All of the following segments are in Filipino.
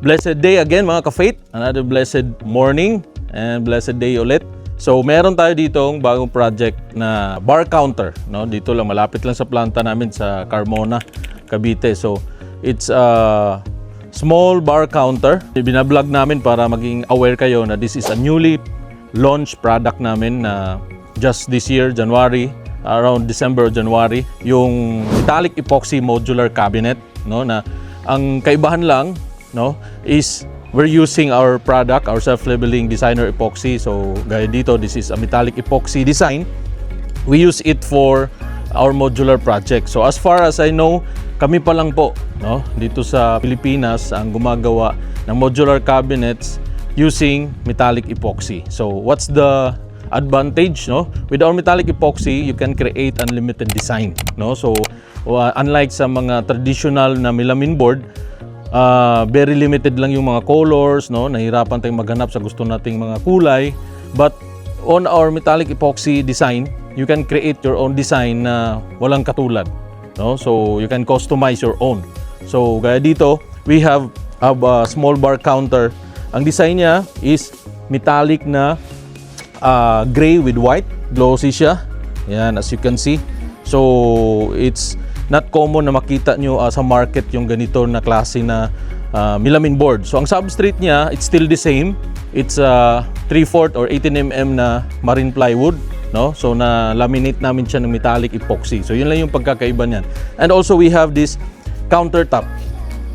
Blessed day again mga ka-faith. Another blessed morning and blessed day ulit. So meron tayo ditong bagong project na bar counter, no? Dito lang, malapit lang sa planta namin sa Carmona, Cavite. So it's a small bar counter. Binablog namin para maging aware kayo na this is a newly launched product namin na just this year, January, around December or January, yung metallic epoxy modular cabinet, no, na ang kaibahan lang, no, is we're using our product, our self-leveling designer epoxy. So gaya dito, this is a metallic epoxy design. We use it for our modular project. So as far as I know, kami pa lang po, no, dito sa Pilipinas ang gumagawa ng modular cabinets using metallic epoxy. So what's the advantage, no? With our metallic epoxy, you can create unlimited design, no? So unlike sa mga traditional na melamine board, very limited lang yung mga colors, no? Nahirapan tayong maghanap sa gusto nating mga kulay. But on our metallic epoxy design, you can create your own design na walang katulad, no? So you can customize your own. So gaya dito, we have a small bar counter. Ang design niya is metallic na gray with white, glossy siya. Yan, as you can see. So it's not common na makita nyo sa market yung ganito na klase na melamine board. So ang substrate niya, it's still the same. It's 3/4 or 18 mm na marine plywood, no? So na laminate namin siya ng metallic epoxy. So yun lang yung pagkakaiba niyan. And also we have this countertop.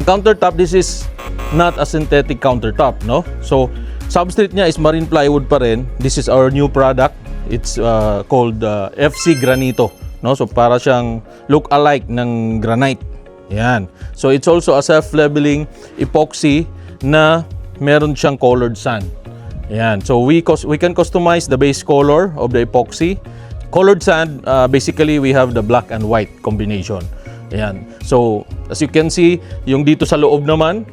Countertop, this is not a synthetic countertop, no? So substrate niya is marine plywood pa rin. This is our new product. It's called FC Granito, no? So para siyang look alike ng granite. Yan. So it's also a self-leveling epoxy na meron siyang colored sand. Yan. So we can customize the base color of the epoxy. Colored sand, basically we have the black and white combination. Yan. So as you can see, yung dito sa loob naman,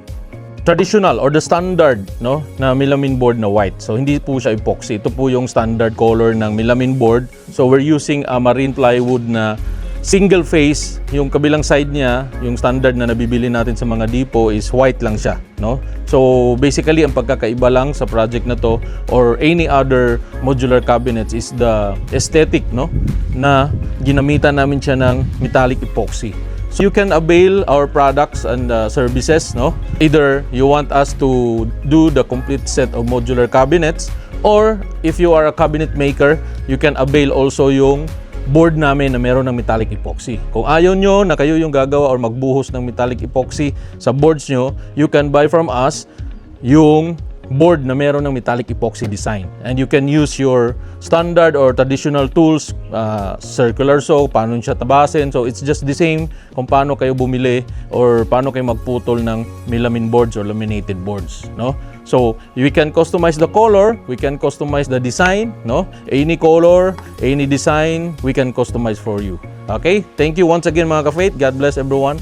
traditional or the standard, no, na melamine board na white. So hindi po siya epoxy. Ito po yung standard color ng melamine board. So we're using a marine plywood na single face. Yung kabilang side niya, yung standard na nabibili natin sa mga depot is white lang siya, no? So basically ang pagkakaiba lang sa project na to or any other modular cabinets is the aesthetic, no, na ginamitan namin siya ng metallic epoxy. So you can avail our products and services, no? Either you want us to do the complete set of modular cabinets, or if you are a cabinet maker, you can avail also yung board namin na meron ng metallic epoxy. Kung ayaw nyo na kayo yung gagawa or magbuhos ng metallic epoxy sa boards nyo, you can buy from us yung board na meron ng metallic epoxy design. And you can use your standard or traditional tools, circular saw, paano siya tabasin. So it's just the same kung paano kayo bumili or paano kayo magputol ng melamine boards or laminated boards, no? So we can customize the color, we can customize the design, no? Any color, any design, we can customize for you. Okay? Thank you once again mga ka-faith. God bless everyone.